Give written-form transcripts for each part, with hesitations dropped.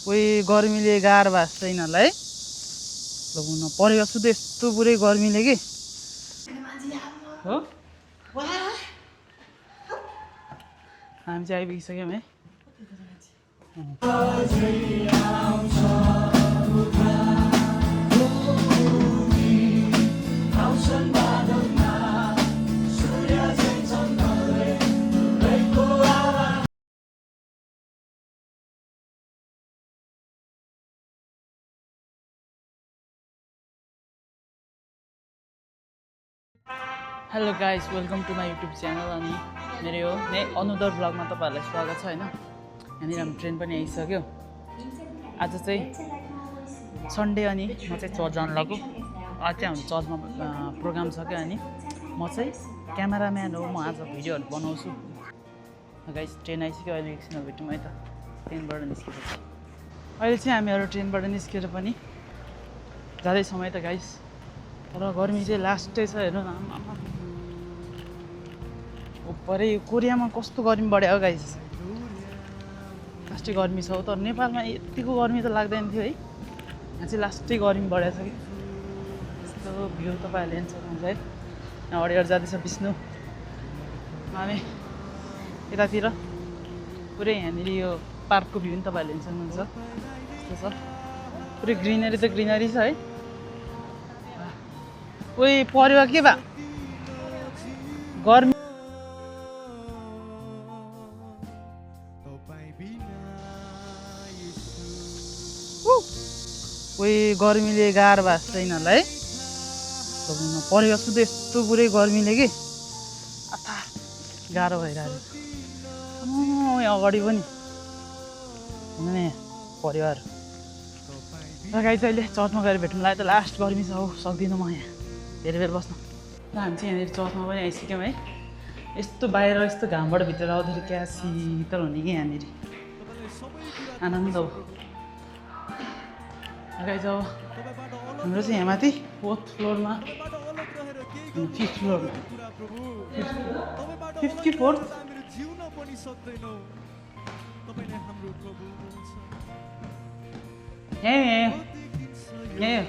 कोही गर्मीले गाह्रो भएको छ यिनीहरूलाई लगाउन परेको छु त यस्तो पुरै गर्मीले कि हो हामी चाहिँ आइपुगिसक्यौँ है hello guys welcome to my YouTube channel अनि मेरो यो अनुदर ब्लगमा तपाईँहरूलाई स्वागत छ होइन यहाँनिर हाम्रो ट्रेन पनि आइसक्यो आज चाहिँ सन्डे अनि म चाहिँ चर्च जानु लाग्यो आज चाहिँ हाम्रो चर्चमा प्रोग्राम छ क्या अनि म चाहिँ क्यामेराम्यान हो म आज भिडियोहरू बनाउँछु गाइस ट्रेन आइसक्यो अहिले एकछिन भेटौँ है त ट्रेनबाट निस्केपछि अहिले चाहिँ हामीहरू ट्रेनबाट निस्केर पनि जाँदैछ है त गाइस तर गर्मी चाहिँ लास्टै छ हेर्नु न परे कोरियामा कस्तो गर्मी बढ्यो हो गाइस लास्टै गर्मी छ तर नेपालमा यतिको गर्मी त लाग्दैन थियो है यहाँ चाहिँ लास्टै गर्मी बढेको छ कि यस्तो भ्यू तपाईँहरूले हेर्न सक्नुहुन्छ है यहाँ अगाडि जाँदैछ विष्णु अनि यतातिर पुरै यहाँनिर यो पार्कको भ्यू पनि तपाईँहरूले हेर्न सक्नुहुन्छ यस्तो छ पुरै ग्रिनरी त ग्रिनरी छ है कोही परेवा के बा गर्मी कोही गर्मीले गाह्रो भएको छ यिनीहरूलाई लगाउन परेको छु त यस्तो पुरै गर्मीले कि अथा गाह्रो भइरहेको यहाँ अगाडि पनि हुनु नि परिवार र गाई चाहिँ अहिले चर्चमा गएर भेट्नु लाग्यो त लास्ट गर्मी छ हो सक्दिनँ म यहाँ धेरै बेर बस्नु र हामी चाहिँ यहाँनिर चर्चमा पनि आइसक्यौँ है यस्तो बाहिर यस्तो घामबाट भित्र आउँदाखेरि क्या शीतल हुने कि यहाँनिर आनन्द हो गाई चाहिँ अब हाम्रो चाहिँ यहाँ माथि 4th फ्लोरमा 5th फ्लोरमा 54th यहीँ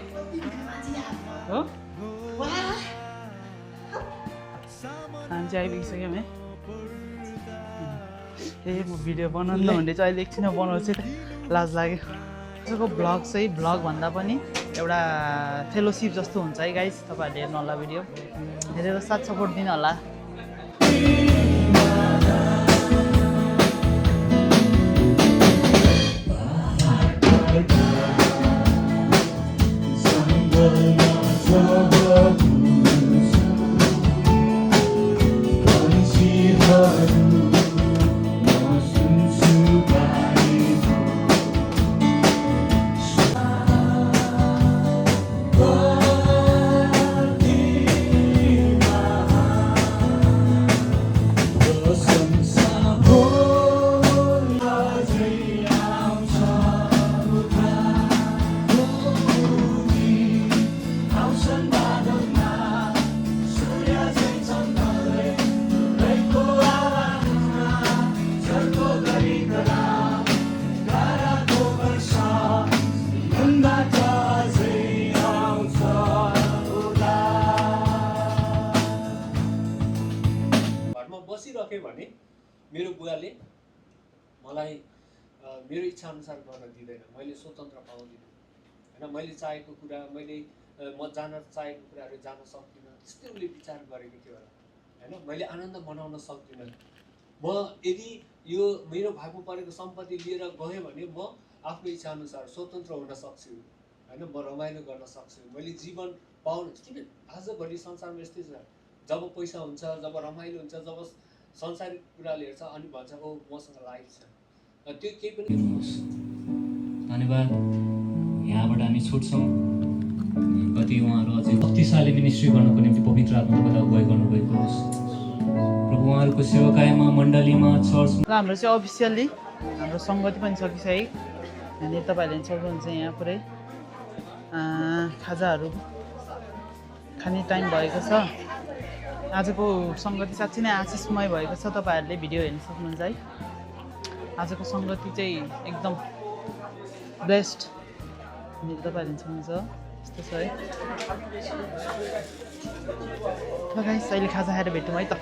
हो हामी चाहिँ आइपुगिसक्यौँ है ए म भिडियो बनाउनु भन्ने चाहिँ अहिले एकछिन बनाउँछु लाज लाग्यो आजको ब्लग चाहिँ ब्लग भन्दा पनि एउटा फेलोसिप जस्तो हुन्छ है गाइस तपाईँहरूले हेर्नु होला भिडियो हेरेर साथ सपोर्ट दिनु होला बसिरह्यो भने मेरो बुवाले मलाई मेरो इच्छा अनुसार गर्न दिँदैन मैले स्वतन्त्र पाउँदिनँ हैन मैले चाहेको कुरा मैले म जान चाहेको कुराहरू जान सक्दिनँ त्यस्तै उले विचार गरेको थियो होला हैन मैले आनन्द मनाउन सक्दिनँ म यदि यो मेरो भागमा परेको सम्पत्ति लिएर गएँ भने म आफ्नो इच्छा अनुसार स्वतन्त्र हुन सक्छु हैन म रमाइलो गर्न सक्छु मैले जीवन पाउन किन आजभोलि संसारमा यस्तै छ जब पैसा हुन्छ जब रमाइलो हुन्छ जब संसारिक कुराले हेर्छ अनि भन्छ ओ मसँग लाइफ छ त्यो केही पनि धन्यवाद यहाँबाट हामी छुट्छौँ कति उहाँहरू अझै शक्तिशाली मिनिस्ट्री गर्नको निम्ति पवित्र आत्मा तपाईँ अगुवाई गर्नुभएको होस् प्रभु उहाँहरूको सेवाकायमा मण्डलीमा चर्च हाम्रो चाहिँ अफिसियल्ली हाम्रो सङ्गति पनि सकिसक्यो यहाँनिर तपाईँहरूले सक्नुहुन्छ यहाँ पुरै खाजाहरू खाने टाइम भएको छ आजको सङ्गति साँच्चै नै आशिषमय भएको छ तपाईँहरूले भिडियो हेर्न सक्नुहुन्छ है आजको सङ्गति चाहिँ एकदम ब्लेस्ड अनि तपाईँहरूले सक्नुहुन्छ यस्तो छ है ल गाइस अहिले खाजा खाएर भेटौँ है त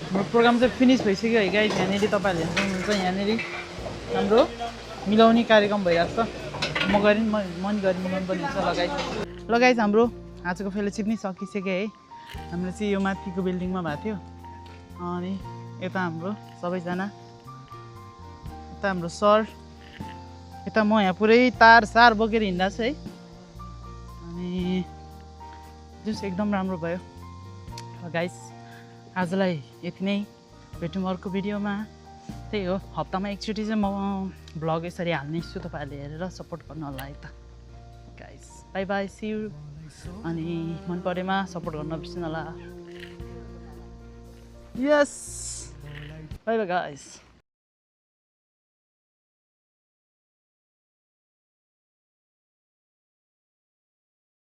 हाम्रो प्रोग्राम चाहिँ फिनिस भइसक्यो है गाइस यहाँनिर तपाईँहरूले सक्नुहुन्छ यहाँनिर हाम्रो मिलाउने कार्यक्रम भइरहेको छ म गरि मन गरी मिलाउनु पनि हुन्छ ल गाइस हाम्रो आजको फेलोसिप नि सकिसक्यो है हाम्रो चाहिँ यो माथिको बिल्डिङमा भएको थियो अनि यता हाम्रो सबैजना यता हाम्रो सर यता म यहाँ पुरै तार सार बोकेर हिँड्दा छु है अनि जस एकदम राम्रो भयो गाइस आजलाई यति नै भेटौँ अर्को भिडियोमा त्यही हो हप्तामा एकचोटि चाहिँ म भ्लग यसरी हाल्ने छु तपाईँहरूले हेरेर सपोर्ट गर्नु होला है त guys bye bye see you अनि मन परेमा सपोर्ट गर्न नबिर्सिनु होला यस बाई बाई गाइस